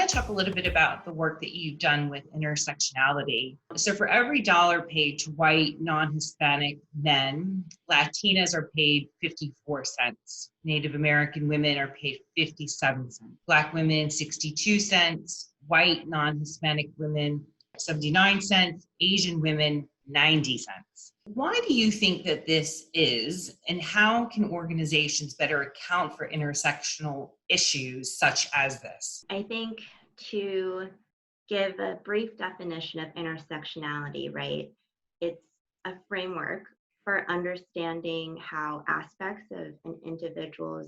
to talk a little bit about the work that you've done with intersectionality. So, for every dollar paid to white, non Hispanic men, Latinas are paid 54 cents. Native American women are paid 57 cents. Black women, 62 cents. White, non Hispanic women, 79 cents. Asian women, 90 cents. Why do you think that this is, and how can organizations better account for intersectional issues such as this? I think to give a brief definition of intersectionality, right, it's a framework for understanding how aspects of an individual's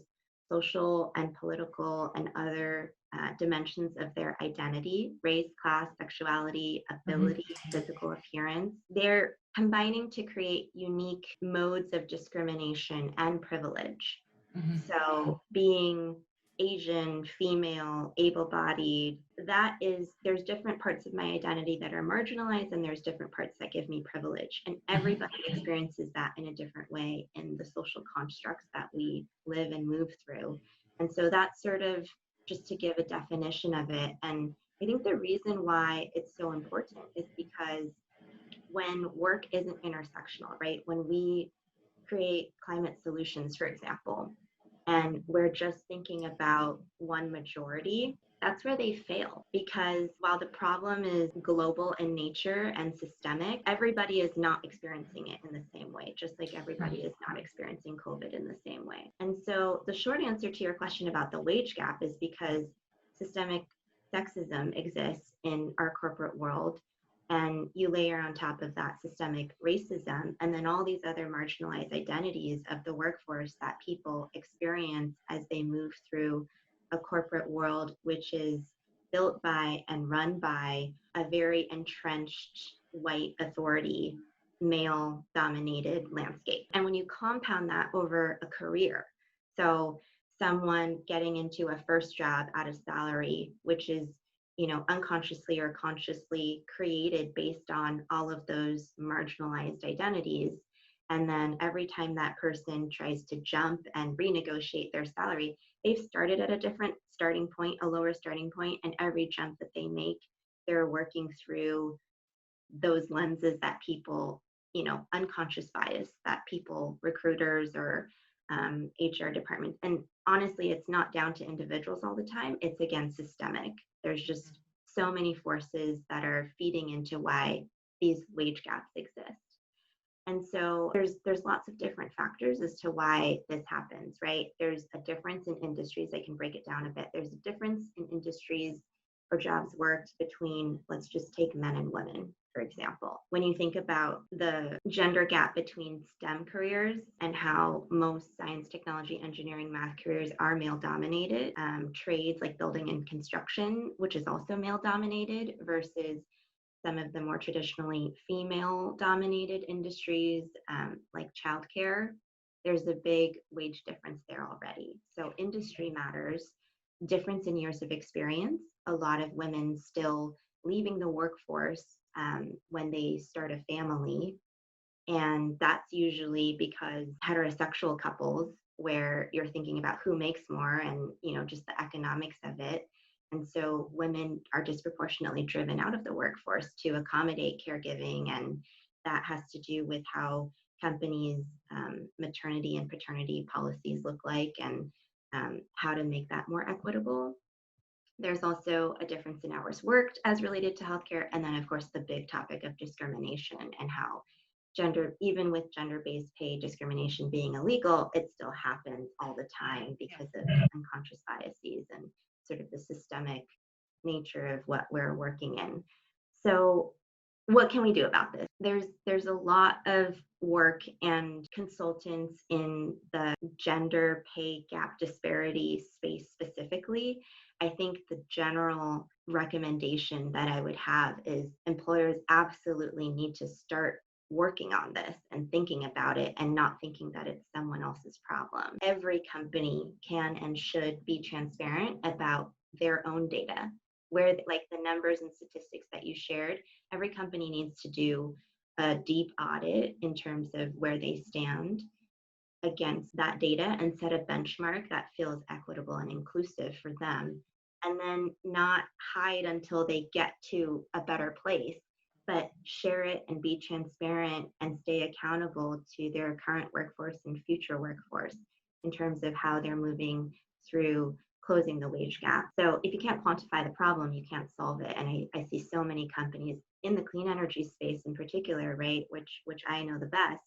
social and political and other dimensions of their identity, race, class, sexuality, ability, physical appearance, they're combining to create unique modes of discrimination and privilege. So being Asian, female, able-bodied, there's different parts of my identity that are marginalized and there's different parts that give me privilege. And everybody experiences that in a different way in the social constructs that we live and move through. And so that's sort of just to give a definition of it. And I think the reason why it's so important is because when work isn't intersectional, right? When we create climate solutions, for example, and we're just thinking about one majority, that's where they fail. Because while the problem is global in nature and systemic, everybody is not experiencing it in the same way, just like everybody is not experiencing COVID in the same way. And so the short answer to your question about the wage gap is because systemic sexism exists in our corporate world, and you layer on top of that systemic racism and then all these other marginalized identities of the workforce that people experience as they move through a corporate world which is built by and run by a very entrenched white authority, male dominated landscape. And when you compound that over a career, so someone getting into a first job at a salary which is unconsciously or consciously created based on all of those marginalized identities. And then every time that person tries to jump and renegotiate their salary, they've started at a different starting point, a lower starting point, and every jump that they make, they're working through those lenses that people, unconscious bias that people, recruiters or HR departments. And honestly, it's not down to individuals all the time. It's again systemic. There's just so many forces that are feeding into why these wage gaps exist. And so there's lots of different factors as to why this happens, right? There's a difference in industries. I can break it down a bit. There's a difference in industries or jobs worked between, let's just take men and women, for example. When you think about the gender gap between STEM careers and how most science, technology, engineering, math careers are male dominated, trades like building and construction, which is also male dominated, versus some of the more traditionally female dominated industries like childcare, there's a big wage difference there already. So industry matters, difference in years of experience. A lot of women still leaving the workforce when they start a family. And that's usually because heterosexual couples where you're thinking about who makes more and, just the economics of it. And so women are disproportionately driven out of the workforce to accommodate caregiving. And that has to do with how companies' maternity and paternity policies look like and how to make that more equitable. There's also a difference in hours worked as related to healthcare. And then, of course, the big topic of discrimination and how even with gender-based pay discrimination being illegal, it still happens all the time because of unconscious biases and sort of the systemic nature of what we're working in. So what can we do about this? There's a lot of work and consultants in the gender pay gap disparity space specifically. I think the general recommendation that I would have is employers absolutely need to start working on this and thinking about it and not thinking that it's someone else's problem. Every company can and should be transparent about their own data, where like the numbers and statistics that you shared. Every company needs to do a deep audit in terms of where they stand against that data and set a benchmark that feels equitable and inclusive for them and then not hide until they get to a better place, but share it and be transparent and stay accountable to their current workforce and future workforce in terms of how they're moving through closing the wage gap. So if you can't quantify the problem, you can't solve it. And I see so many companies in the clean energy space in particular, right, which I know the best,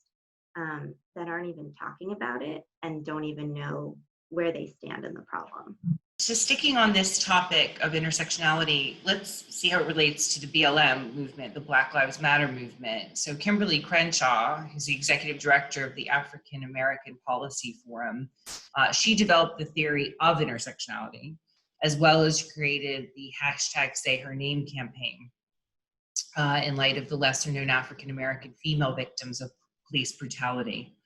that aren't even talking about it and don't even know where they stand in the problem. So sticking on this topic of intersectionality, let's see how it relates to the BLM movement, the Black Lives Matter movement. So Kimberly Crenshaw, who's the executive director of the African American Policy Forum, she developed the theory of intersectionality, as well as created the hashtag Say Her Name campaign in light of the lesser known African American female victims of police brutality.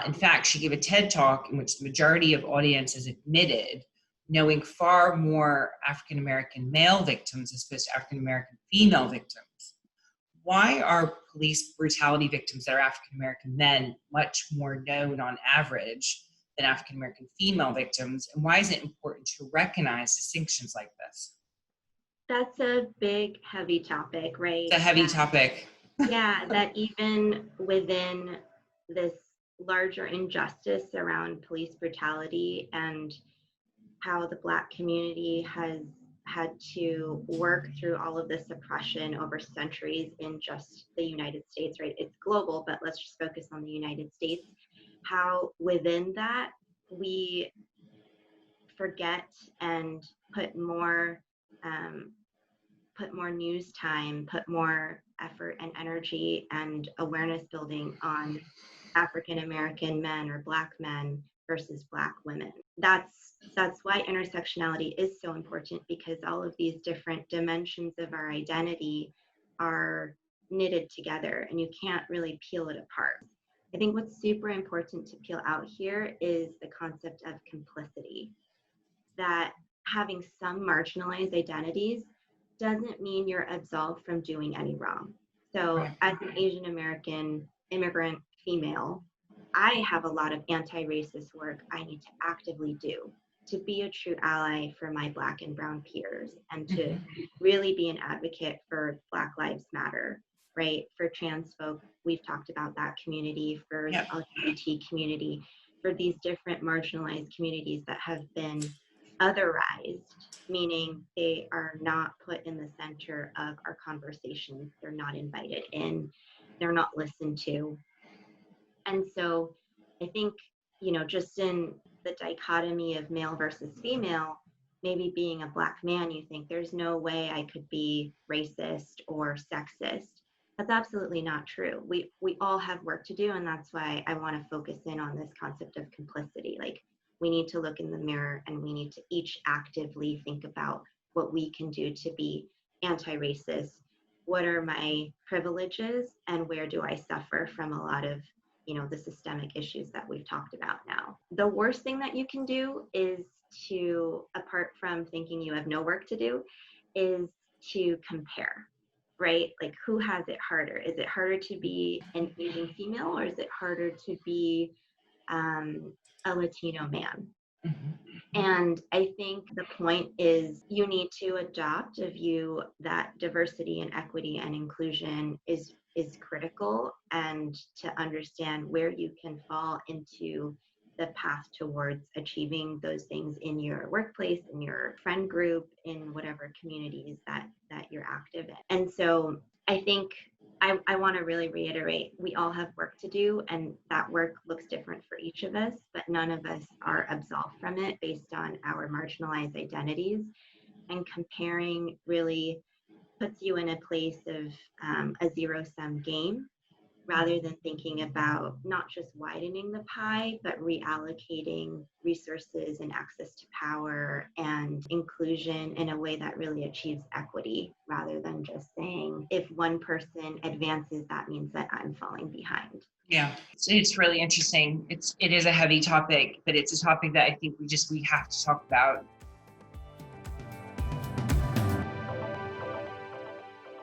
In fact, she gave a TED Talk in which the majority of audiences admitted knowing far more African American male victims as opposed to African American female victims. Why are police brutality victims that are African American men much more known on average than African American female victims? And why is it important to recognize distinctions like this? That's a big, heavy topic, right? It's a heavy topic. Yeah, that even within this larger injustice around police brutality and how the Black community has had to work through all of this oppression over centuries in just the United States, right? It's global, but let's just focus on the United States. How within that we forget and put more news time, put more effort and energy and awareness building on African American men or Black men versus Black women. That's why intersectionality is so important, because all of these different dimensions of our identity are knitted together and you can't really peel it apart. I think what's super important to peel out here is the concept of complicity, that having some marginalized identities doesn't mean you're absolved from doing any wrong. So as an Asian American immigrant female, I have a lot of anti-racist work I need to actively do to be a true ally for my Black and brown peers and to really be an advocate for Black Lives Matter, right? For trans folk, we've talked about that community, for the LGBT community, for these different marginalized communities that have been otherized, meaning they are not put in the center of our conversations, they're not invited in, they're not listened to. And so I think, just in the dichotomy of male versus female, maybe being a Black man, you think there's no way I could be racist or sexist. That's absolutely not true. We all have work to do, and that's why I want to focus in on this concept of complicity. Like, we need to look in the mirror and we need to each actively think about what we can do to be anti-racist. What are my privileges and where do I suffer from a lot of the systemic issues that we've talked about now. The worst thing that you can do is to, apart from thinking you have no work to do, is to compare, right? Like, who has it harder? Is it harder to be an Asian female, or is it harder to be a Latino man? And I think the point is you need to adopt a view that diversity and equity and inclusion is critical, and to understand where you can fall into the path towards achieving those things in your workplace, in your friend group, in whatever communities that you're active in. And so I think I want to really reiterate, we all have work to do, and that work looks different for each of us, but none of us are absolved from it based on our marginalized identities. And comparing really puts you in a place of a zero-sum game, rather than thinking about not just widening the pie, but reallocating resources and access to power and inclusion in a way that really achieves equity, rather than just saying, if one person advances, that means that I'm falling behind. Yeah, it's really interesting. It is a heavy topic, but it's a topic that I think we have to talk about